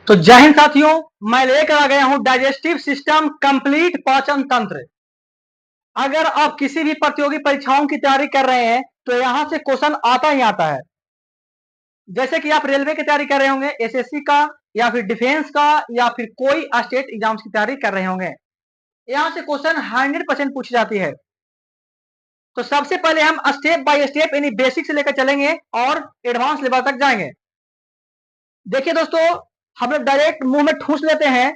तो जय हिंद साथियों, मैं लेकर आ गया हूं डाइजेस्टिव सिस्टम कंप्लीट पाचन तंत्र। अगर आप किसी भी प्रतियोगी परीक्षाओं की तैयारी कर रहे हैं तो यहां से क्वेश्चन आता ही आता है। जैसे कि आप रेलवे की तैयारी कर रहे होंगे, एसएससी का या फिर डिफेंस का या फिर कोई स्टेट एग्जाम्स की तैयारी कर रहे होंगे, यहां से क्वेश्चन 100% पूछी जाती है। तो सबसे पहले हम स्टेप बाय स्टेप यानी बेसिक से लेकर चलेंगे और एडवांस लेवल तक जाएंगे। देखिए दोस्तों, हम लोग डायरेक्ट मुंह में ठूस लेते हैं,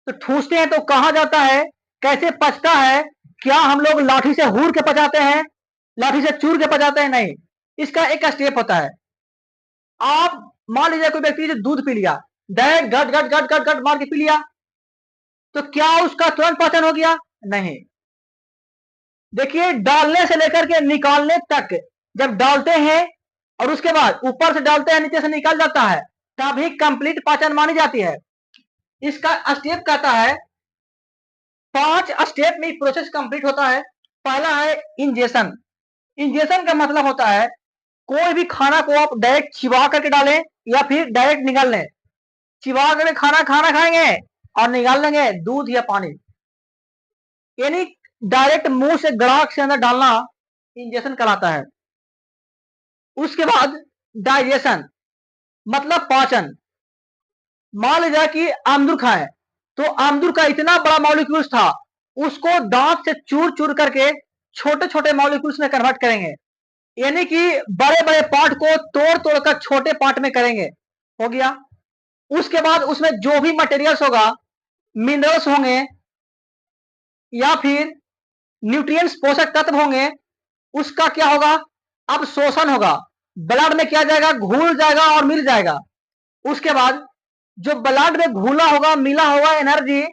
तो ठूसते हैं तो कहां जाता है, कैसे पचता है, क्या हम लोग लाठी से हूर के पचाते हैं, लाठी से चूर के पचाते हैं? नहीं, इसका एक स्टेप होता है। आप मान लीजिए कोई व्यक्ति दूध पी लिया, डायरेक्ट गट गट गट गट गट मार के पी लिया, तो क्या उसका तुरंत पाचन हो गया? नहीं। देखिए, डालने से लेकर के निकालने तक, जब डालते हैं और उसके बाद ऊपर से डालते हैं नीचे से निकल जाता है, तभी कंप्लीट पाचन मानी जाती है। इसका स्टेप कहता है, 5 स्टेप में प्रोसेस कंप्लीट होता है। पहला है इंजेशन। इंजेशन का मतलब होता है कोई भी खाना को आप डायरेक्ट चिबा करके डालें या फिर डायरेक्ट निकाल लें। चिबा करके खाना खाएंगे और निकाल लेंगे दूध या पानी, यानी डायरेक्ट मुंह से गड़ाक से अंदर डालना इंजेशन कहलाता है। उसके बाद डाइजेशन मतलब पाचन। मान लीजिए कि आमदूर खाएं, तो आमदूर का इतना बड़ा मॉलिक्यूल्स था, उसको दांत से चूर चूर करके छोटे छोटे मॉलिक्यूल्स में कन्वर्ट करेंगे, यानी कि बड़े बड़े पार्ट को तोड़ तोड़ कर छोटे पार्ट में करेंगे। हो गया। उसके बाद उसमें जो भी मटेरियल्स होगा, मिनरल्स होंगे या फिर न्यूट्रिएंट्स पोषक तत्व होंगे, उसका क्या होगा, अब शोषण होगा, ब्लड में क्या जाएगा, घुल जाएगा और मिल जाएगा। उसके बाद जो ब्लड में घुला होगा मिला होगा एनर्जी,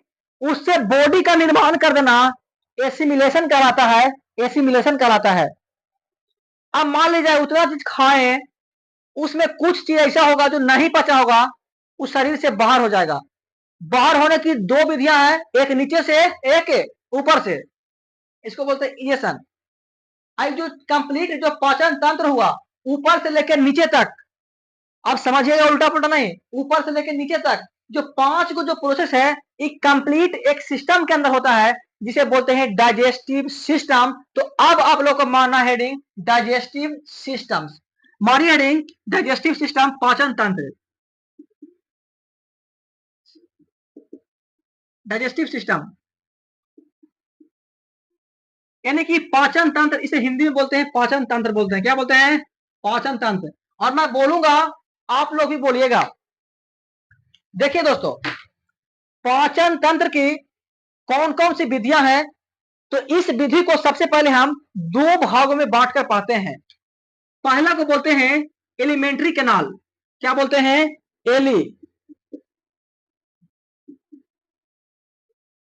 उससे बॉडी का निर्माण कर देना एसिमिलेशन कहलाता है। एसिमिलेशन कहलाता है। अब मान लीजिए उतना चीज खाएं, उसमें कुछ चीज ऐसा होगा जो नहीं पचा होगा, उस शरीर से बाहर हो जाएगा। बाहर होने की 2 विधियां हैं, एक नीचे से एक ऊपर से, इसको बोलते हैं इजेशन। अब जो कंप्लीट जो पाचन तंत्र हुआ ऊपर से लेकर नीचे तक, आप समझिएगा उल्टा पुल्टा नहीं, ऊपर से लेकर नीचे तक जो 5 को जो प्रोसेस है, एक कंप्लीट एक सिस्टम के अंदर होता है जिसे बोलते हैं डाइजेस्टिव सिस्टम। तो अब आप लोग को मानना हेडिंग डाइजेस्टिव सिस्टम्स, मारिए हेडिंग डाइजेस्टिव सिस्टम पाचन तंत्र। डाइजेस्टिव सिस्टम यानी कि पाचन तंत्र, इसे हिंदी में बोलते हैं पाचन तंत्र बोलते हैं। क्या बोलते हैं? पाचन तंत्र। और मैं बोलूंगा, आप लोग भी बोलिएगा। देखिए दोस्तों, पाचन तंत्र की कौन कौन सी विधियां हैं, तो इस विधि को सबसे पहले हम 2 भागों में बांटकर पढ़ते हैं। पहला को बोलते हैं एलिमेंट्री कैनाल। क्या बोलते हैं?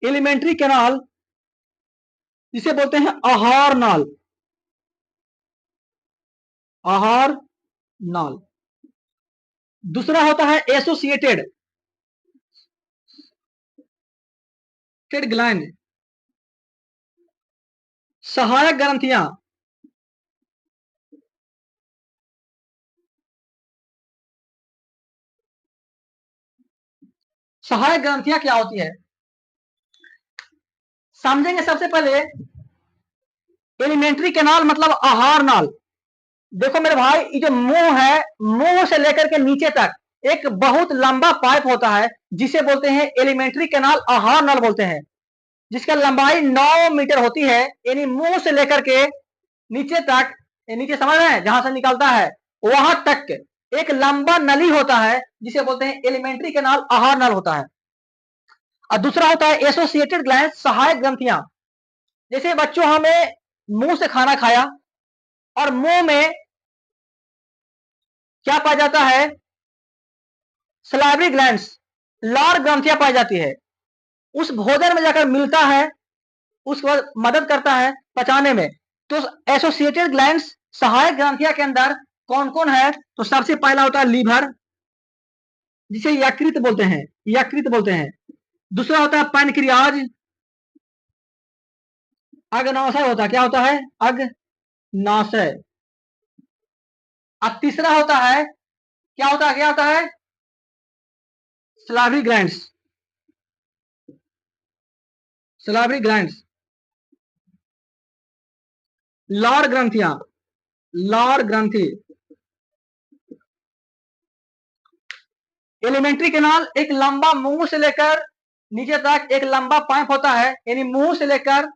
एलिमेंट्री कैनाल, जिसे बोलते हैं आहार नाल। आहार नाल। दूसरा होता है एसोसिएटेड ग्लैंड, सहायक ग्रंथियां। सहायक ग्रंथियां क्या होती है, समझेंगे। सबसे पहले एलिमेंट्री कैनाल मतलब आहार नाल। देखो मेरे भाई, ये जो मुंह है, मुंह से लेकर के नीचे तक एक बहुत लंबा पाइप होता है जिसे बोलते हैं एलिमेंट्री कैनाल, आहार नल बोलते हैं, जिसका लंबाई 9 मीटर होती है। यानी मुंह से लेकर के नीचे तक, नीचे समझ रहे हैं, जहां से निकलता है वहां तक एक लंबा नली होता है जिसे बोलते हैं एलिमेंट्री कैनाल, आहार नल होता है। और दूसरा होता है एसोसिएटेड ग्लैंड, सहायक ग्रंथियां। जैसे बच्चों, हमें मुंह से खाना खाया और मुंह में क्या पाया जाता है, सलाइवरी ग्लैंड्स, लार ग्रंथियां पाई जाती है। उस भोजन में जाकर मिलता है, उसके बाद मदद करता है पचाने में। तो एसोसिएटेड ग्लैंड्स, सहायक ग्रंथियां के अंदर कौन कौन है, तो सबसे पहला होता है लीवर, जिसे यकृत बोलते हैं, यकृत बोलते हैं। दूसरा होता है पैनक्रियाज, अग्नाशय होता है। क्या होता है? अग्नाशय। अब तीसरा होता है, क्या होता है, क्या होता है, सलावरी ग्लैंड्स, सलावरी ग्लैंड्स, लार ग्रंथियां, लार ग्रंथि, एलिमेंट्री कैनाल एक लंबा मुंह से लेकर नीचे तक एक लंबा पाइप होता है, यानी मुंह से लेकर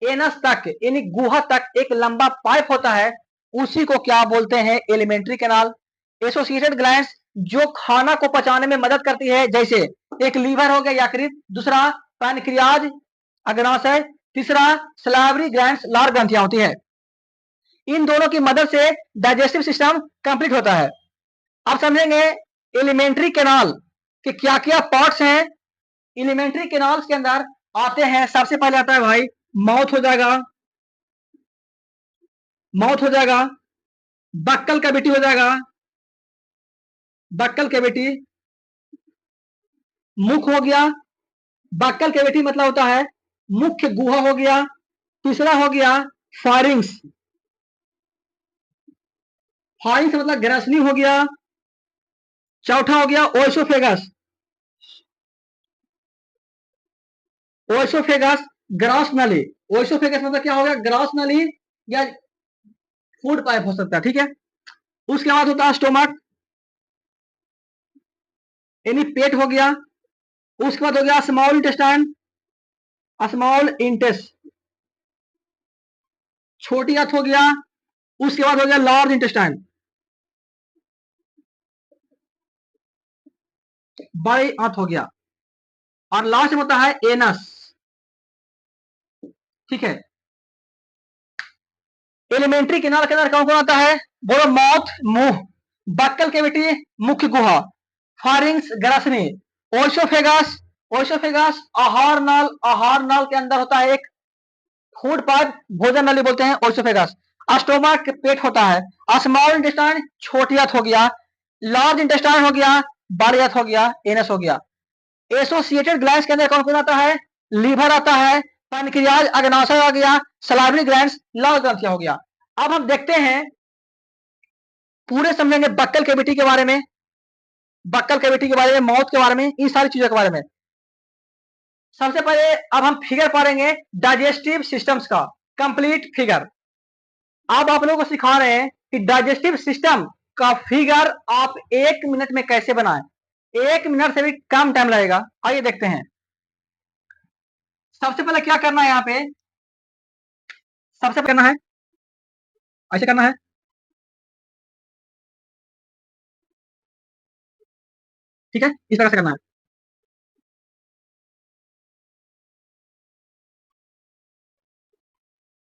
एनस तक यानी गुहा तक एक लंबा पाइप होता है, उसी को क्या बोलते हैं? Alimentary canal. एसोसिएटेड ग्लैंड्स जो खाना को पचाने में मदद करती है, जैसे एक लीवर हो गया यकृत, दूसरा पैनक्रियाज अग्नाशय, तीसरा सलावरी ग्लैंड्स लार ग्रंथियां होती है। इन दोनों की मदद से डाइजेस्टिव सिस्टम कंप्लीट होता है। अब समझेंगे एलिमेंट्री कैनाल के क्या क्या पार्ट्स हैं। एलिमेंट्री कैनाल्स के अंदर आते हैं, सबसे पहले आता है भाई माउथ हो जाएगा, माउथ हो जाएगा, बक्कल कैविटी हो जाएगा, बक्कल कैविटी, मुख हो गया, बक्कल कैविटी मतलब होता है मुख्य गुहा हो गया, तीसरा हो गया फारिंग्स, फारिंग्स मतलब ग्रसनी हो गया, चौथा हो गया ओएसोफेगस, ओएसोफेगस ग्रास नली, ओएसोफेगस मतलब क्या हो गया? ग्रास नली या फूड पाइप हो सकता है, ठीक है। उसके बाद होता है स्टोमक, यानी पेट हो गया। उसके बाद हो गया स्मॉल इंटेस्टाइन, स्मॉल इंटेस्ट, छोटी आंत हो गया। उसके बाद हो गया लार्ज इंटेस्टाइन, बड़ी आंत हो गया। और लास्ट में होता है एनस, ठीक है। एलिमेंट्री कैनाल के अंदर कौन कौन आता है? बोलो, माउथ मुंह, बक्कल कैविटी मुख्य गुहा, फारिंग्स ग्रसनी, ओइसोफेगस, ओइसोफेगस आहार नाल, आहार नाल के अंदर होता है एक फूड पाइप, भोजन नली बोलते हैं ओइसोफेगस। स्टोमक पेट होता है, स्मॉल इंटेस्टाइन छोटी आंत हो गया, लार्ज इंटेस्टाइन हो गया, बड़ी आंत हो गया, एनस हो गया। एसोसिएटेड ग्लैंड्स के अंदर कौन कौन आता है? लीवर आता है, पैनक्रियाज अग्नाशय आ गया, सलाइवरी ग्लैंड्स लाल ग्रंथियां हो गया। अब हम देखते हैं, पूरे समझेंगे बक्कल कैविटी के बारे में, बक्कल कैविटी के बारे में, माउथ के बारे में, इन सारी चीजों के बारे में। सबसे पहले अब हम फिगर पढ़ेंगे डाइजेस्टिव सिस्टम्स का, कंप्लीट फिगर। अब आप लोगों को सिखा रहे हैं कि डाइजेस्टिव सिस्टम का फिगर आप 1 मिनट में कैसे बनाएं। 1 मिनट से भी कम टाइम लगेगा। आइए देखते हैं। सबसे पहले क्या करना है, यहाँ पे सबसे करना है, ऐसे करना है, ठीक है, इस तरह से करना है।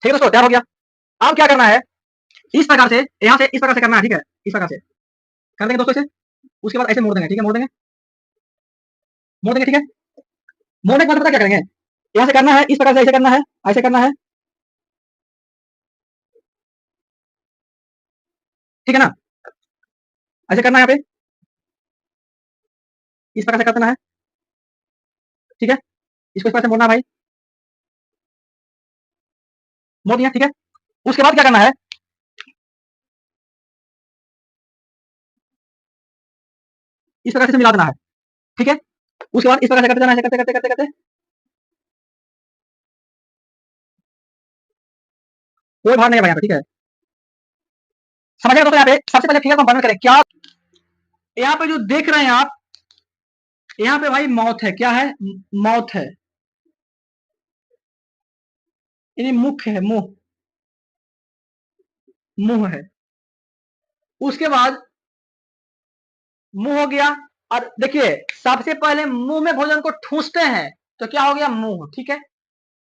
ठीक है दोस्तों, तैयार हो गया। अब क्या करना है, इस प्रकार से, यहाँ से इस प्रकार से करना है, ठीक है, इस प्रकार से कर देंगे दोस्तों इसे। उसके बाद ऐसे मोड़ देंगे, ठीक है, मोड़ देंगे, मोड़ देंगे, ठीक है। मोड़ने के बाद पता क्या करेंगे, यहाँ से करना है, इस प्रकार से ऐसे करना है, ऐसे करना है, ठीक है ना, ऐसे करना है, यहाँ पे इस प्रकार से करना है, ठीक है। इसको इस प्रकार से मोड़ना है भाई, मोड़ दिया, ठीक है। उसके बाद क्या करना है, इस प्रकार से मिला देना है, ठीक है। उसके बाद इस प्रकार से करते जाना है, करते करते करते करते कोई भार नहीं है भाई यहाँ पे, ठीक है। समझिएगा दोस्तों, यहाँ पे सबसे पहले फिगर को वर्णन करें क्या। यहाँ पे जो देख रहे हैं आप, यहाँ पे भाई माउथ है, क्या है? माउथ है, यानी मुख है, मुंह, मुंह है। उसके बाद मुंह हो गया। और देखिए, सबसे पहले मुंह में भोजन को ठूसते हैं तो क्या हो गया? मुंह, ठीक है।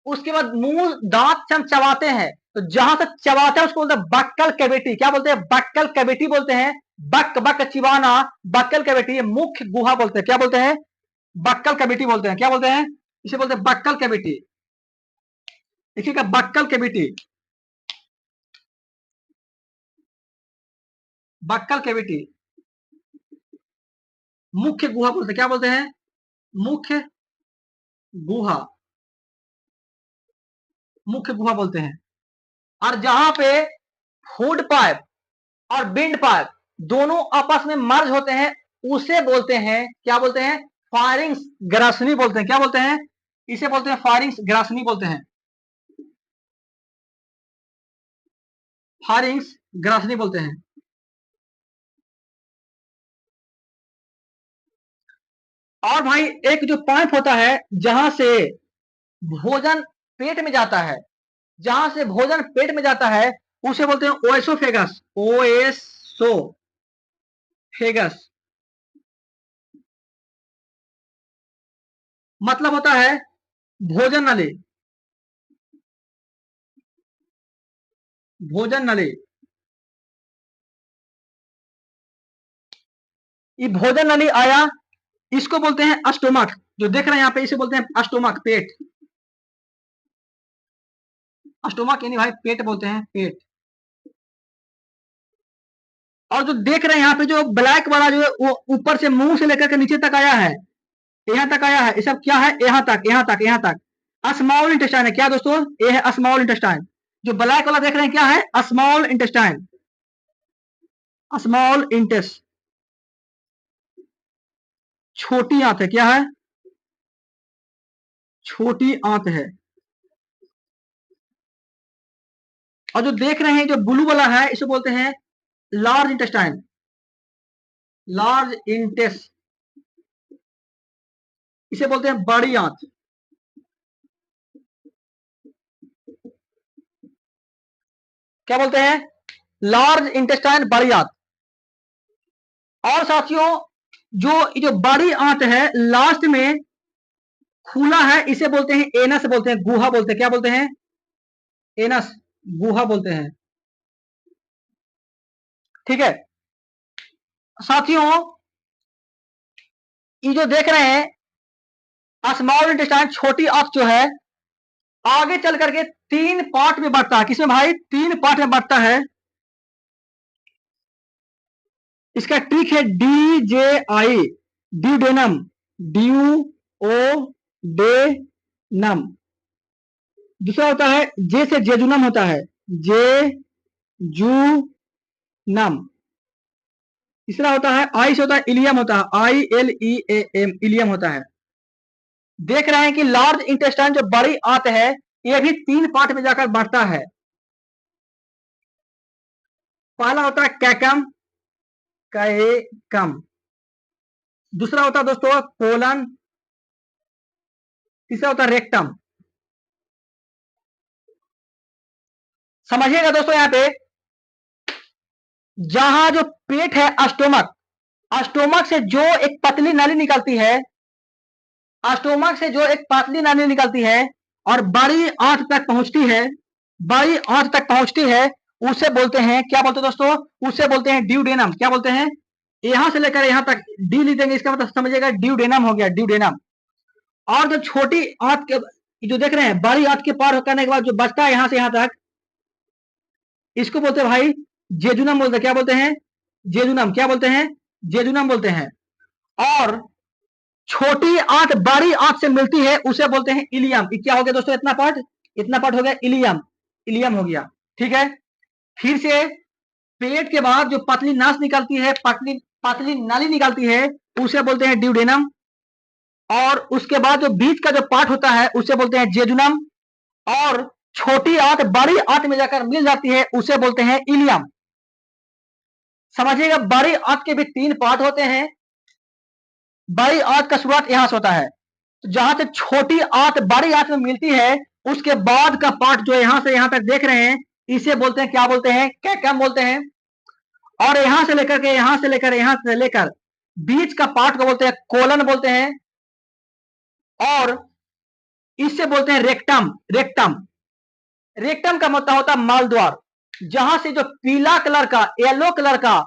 उसके बाद मुंह, दांत से हम चबाते हैं, तो जहां से चबाते हैं उसको बोलते हैं बक्कल कैविटी। क्या बोलते हैं? बक्कल कैविटी बोलते हैं। बक बक चिबाना, बक्कल कैविटी, मुख्य गुहा बोलते हैं। क्या बोलते हैं? बक्कल कैविटी बोलते हैं। क्या बोलते हैं? इसे बोलते हैं बक्कल कैविटी। देखिएगा, बक्कल कैविटी, बक्कल कैविटी, मुख्य गुहा बोलते हैं। क्या बोलते हैं? मुख्य गुहा, मुख्य गुहा बोलते हैं। और जहां पे फूड पाइप और बिंड पाइप दोनों आपस में मर्ज होते हैं, उसे बोलते हैं, क्या बोलते हैं? फायरिंग्स ग्रासनी बोलते हैं। क्या बोलते हैं? इसे बोलते हैं फायरिंग्स ग्रासनी बोलते हैं। फायरिंग्स ग्रासनी बोलते हैं। और भाई एक जो पाइप होता है जहां से भोजन पेट में जाता है, जहां से भोजन पेट में जाता है उसे बोलते हैं ओएसोफेगस। ओएसोफेगस मतलब होता है भोजन नली। भोजन नली, ये भोजन नली आया, इसको बोलते हैं अस्टोमक। जो देख रहे हैं यहाँ पे इसे बोलते हैं अस्टोमक, पेट। अस्टोमक यानी भाई पेट बोलते हैं, पेट। और जो देख रहे हैं यहाँ पे जो ब्लैक वाला जो है वो ऊपर से मुंह से लेकर के नीचे तक आया है, यहाँ तक आया है, ये सब क्या है? यहाँ तक, यहाँ तक, यहाँ तक स्मॉल इंटेस्टाइन है। क्या दोस्तों? ये है स्मॉल इंटेस्टाइन। जो ब्लैक वाला देख रहे हैं क्या है? Small intestine. स्मॉल इंटेस्ट, छोटी आंत है। क्या है? छोटी आंत है। और जो देख रहे हैं जो ब्लू वाला है इसे बोलते हैं लार्ज इंटेस्टाइन। लार्ज इंटेस्ट, इसे बोलते हैं बड़ी आंत। क्या बोलते हैं? लार्ज इंटेस्टाइन, बड़ी आंत। और साथियों जो बड़ी आंत है लास्ट में खुला है, इसे बोलते हैं एनस, बोलते हैं गुहा बोलते हैं। क्या बोलते हैं? एनस, गुहा बोलते हैं। ठीक है साथियों, ये जो देख रहे हैं स्मॉल इंटेस्टाइन, छोटी आंत जो है आगे चल करके 3 पार्ट में बढ़ता है। किसमें भाई? 3 पार्ट में बढ़ता है। इसका ट्रिक है डी जे आई, ड्यूडेनम, ड्यू ओ डे नम। दूसरा होता है जे से जेजुनम होता है, जे जू नम। तीसरा होता है आई से होता है इलियम होता है, I L E A M, ilium होता है। देख रहे हैं कि लार्ज इंटेस्टाइन जो बड़ी आंत है ये भी 3 पार्ट में जाकर बढ़ता है। पहला होता है कैकम, कैकम। दूसरा होता है दोस्तों कोलन। तीसरा होता है रेक्टम। समझिएगा दोस्तों, यहाँ पे जहां जो पेट है स्टोमक, स्टोमक से जो एक पतली नाली निकलती है, स्टोमक से जो एक पतली नाली निकलती है और बड़ी आंत तक पहुंचती है, बड़ी आंत तक पहुंचती है, उसे बोलते हैं, क्या बोलते हैं दोस्तों? उसे बोलते हैं ड्यूडेनम। क्या बोलते हैं? यहां से लेकर यहां तक डी लिख देंगे, इसका मतलब समझिएगा ड्यूडेनम हो गया, ड्यूडेनम। और जो छोटी आंत के जो देख रहे हैं बड़ी आंत के पार करने के बाद जो बचता है यहां से यहां तक, इसको बोलते हैं भाई जेजुनम बोलते हैं। क्या बोलते हैं? जेजुनम। क्या बोलते हैं? जेजुनम बोलते हैं। और छोटी आंत बड़ी आंत से मिलती है उसे बोलते हैं इलियम। क्या हो गया दोस्तों? इतना पार्ट, इतना पार्ट हो गया इलियम, इलियम हो गया। ठीक है, फिर से पेट के बाद जो पतली नास निकलती है, पतली पतली नाली निकलती है, उसे बोलते हैं ड्यूडेनम। और उसके बाद जो बीच का जो पार्ट होता है उसे बोलते हैं जेजुनम। और छोटी आंत बड़ी आंत में जाकर मिल जाती है उसे बोलते हैं इलियम। समझिएगा, बड़ी आंत के भी 3 पार्ट होते हैं। बड़ी आंत का शुरुआत यहां से होता है, तो जहां से छोटी आंत बड़ी आंत में मिलती है उसके बाद का पार्ट जो यहां से यहां तक देख रहे हैं इसे बोलते हैं, क्या बोलते हैं? कैकम बोलते हैं। और यहां से लेकर के यहां से लेकर यहां से लेकर बीच का पार्ट को बोलते हैं कोलन बोलते हैं। और इससे बोलते हैं रेक्टम, रेक्टम। रेक्टम का मतलब होता है माल द्वार, जहां से जो पीला कलर का, येलो कलर का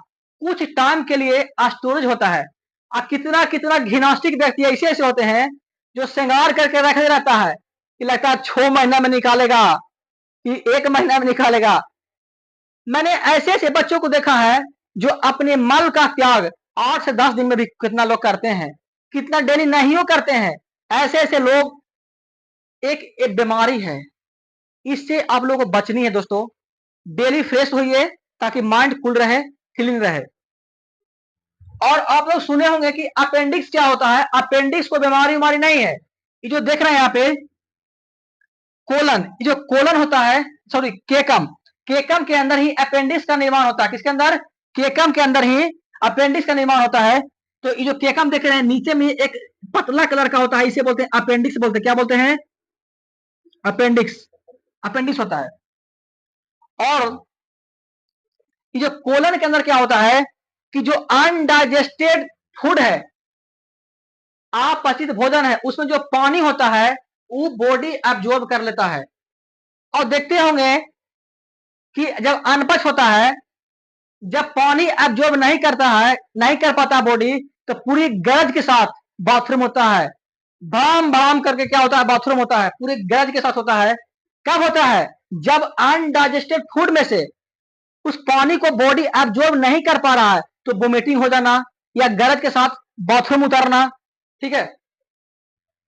कुछ टाइम के लिए स्टोरेज होता है। और कितना कितना घिनास्टिक व्यक्ति ऐसे ऐसे होते हैं जो श्रृंगार करके रखे रहता है कि लगता है 6 महीना में निकालेगा कि 1 महीना में निकालेगा। मैंने ऐसे ऐसे बच्चों को देखा है जो अपने मल का त्याग 8 से 10 दिन में भी कितना लोग करते हैं, कितना डेली नहीं करते हैं। ऐसे ऐसे लोग एक बीमारी है, इससे आप लोगों को बचनी है दोस्तों। डेली फ्रेश होइए ताकि माइंड कूल रहे, क्लीन रहे। और आप लोग सुने होंगे कि अपेंडिक्स क्या होता है। अपेंडिक्स को बीमारी नहीं है। ये जो देख रहे हैं यहाँ पे कोलन, ये जो कोलन होता है, सॉरी केकम, केकम के अंदर ही अपेंडिक्स का निर्माण होता है। किसके अंदर? केकम के अंदर ही अपेंडिक्स का निर्माण होता है। तो ये जो केकम देख रहे हैं नीचे में एक पतला कलर का होता है, इसे बोलते हैं अपेंडिक्स बोलते हैं। क्या बोलते हैं? अपेंडिक्स। अपेंडिक्स होता है। और ये जो कोलन के अंदर क्या होता है कि जो अनडाइजेस्टेड फूड है, अपचित भोजन है, उसमें जो पानी होता है वो बॉडी एब्जॉर्ब कर लेता है। और देखते होंगे कि जब अनपच होता है, जब पानी एब्जॉर्ब नहीं करता है, नहीं कर पाता बॉडी, तो पूरी गरज के साथ बाथरूम होता है। भाम भाम करके क्या होता है? बाथरूम होता है, पूरी गरज के साथ होता है। कब होता है? जब अनडाइजेस्टेड फूड में से उस पानी को बॉडी एब्जॉर्ब नहीं कर पा रहा है, तो वोमिटिंग हो जाना या गरज के साथ बाथरूम उतरना। ठीक है।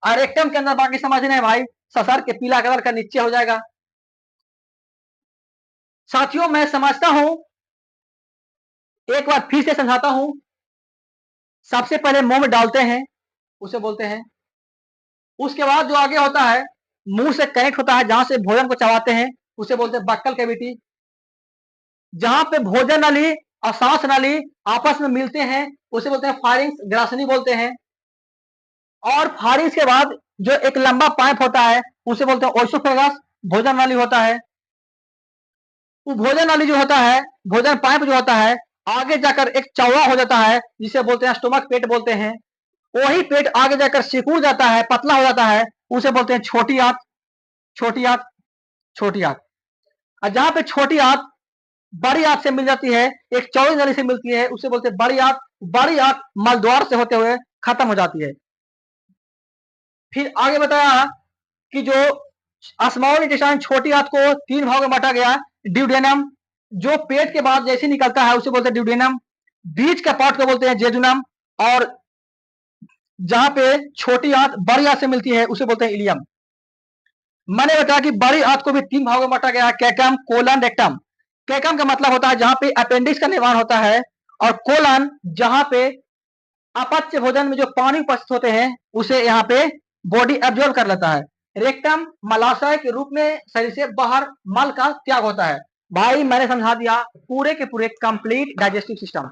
और रेक्टम के अंदर बाकी समझना है भाई, ससर के पीला कलर का नीचे हो जाएगा। साथियों मैं समझता हूं, एक बार फिर से समझाता हूं। सबसे पहले मुंह में डालते हैं, उसे बोलते हैं। उसके बाद जो आगे होता है, मुंह से कनेक्ट होता है, जहां से भोजन को चबाते हैं, उसे बोलते हैं बक्कल कैविटी। जहां पे भोजन नली और सांस नली आपस में मिलते हैं, उसे बोलते हैं फारिंक्स, ग्रासनी बोलते हैं। और फारिंक्स के बाद जो एक लंबा पाइप होता है, उसे बोलते हैं ओसोफेगस, भोजन नली होता है। वो भोजन नली जो होता है, भोजन पाइप जो होता है, आगे जाकर एक चौड़ा हो जाता है, जिसे बोलते हैं स्टोमक, पेट बोलते हैं। वही पेट आगे जाकर सिकुड़ जाता है, पतला हो जाता है, उसे बोलते हैं छोटी आंत। छोटी आंत, छोटी आंत। और जहां पे छोटी आंत बड़ी आंत से मिल जाती है, एक चौड़ी नली से मिलती है, उसे बोलते हैं बड़ी आंत। बड़ी आंत मलद्वार से होते हुए खत्म हो जाती है। फिर आगे बताया कि जो स्मॉल इंटेस्टाइन, छोटी आंत को 3 भागों में बांटा गया। ड्यूडेनम, जो पेट के बाद जैसे निकलता है उसे बोलते हैं ड्यूडेनम। बीच का पार्ट को बोलते हैं जेजुनम। और जहां पे छोटी आंत बड़ी आंत से मिलती है, उसे बोलते हैं इलियम। मैंने बताया कि बड़ी आंत को भी 3 भागों में बांटा गया है, कैकम, कोलन, रेक्टम। कैकम का मतलब होता है जहां पे अपेंडिक्स का निर्माण होता है, और कोलन जहां पे अपच्य भोजन में जो पानी उपस्थित होते हैं, उसे यहाँ पे बॉडी एब्जॉर्ब कर लेता है। रेक्टम मलाशय के रूप में शरीर से बाहर मल का त्याग होता है। भाई मैंने समझा दिया पूरे के पूरे कंप्लीट डाइजेस्टिव सिस्टम।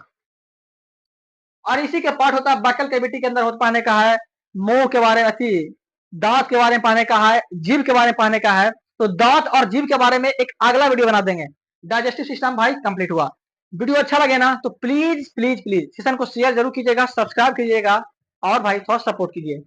और इसी के पार्ट होता है बक्कल कैविटी के अंदर होता पाने का है, मुंह के बारे में, दांत के बारे में पाने का है, जीभ के बारे में पाने का है। तो दांत और जीभ के बारे में एक अगला वीडियो बना देंगे। डाइजेस्टिव सिस्टम भाई कंप्लीट हुआ। वीडियो अच्छा लगे ना तो प्लीज प्लीज प्लीज सेशन को शेयर जरूर कीजिएगा, सब्सक्राइब कीजिएगा, और भाई थोड़ा सपोर्ट कीजिए।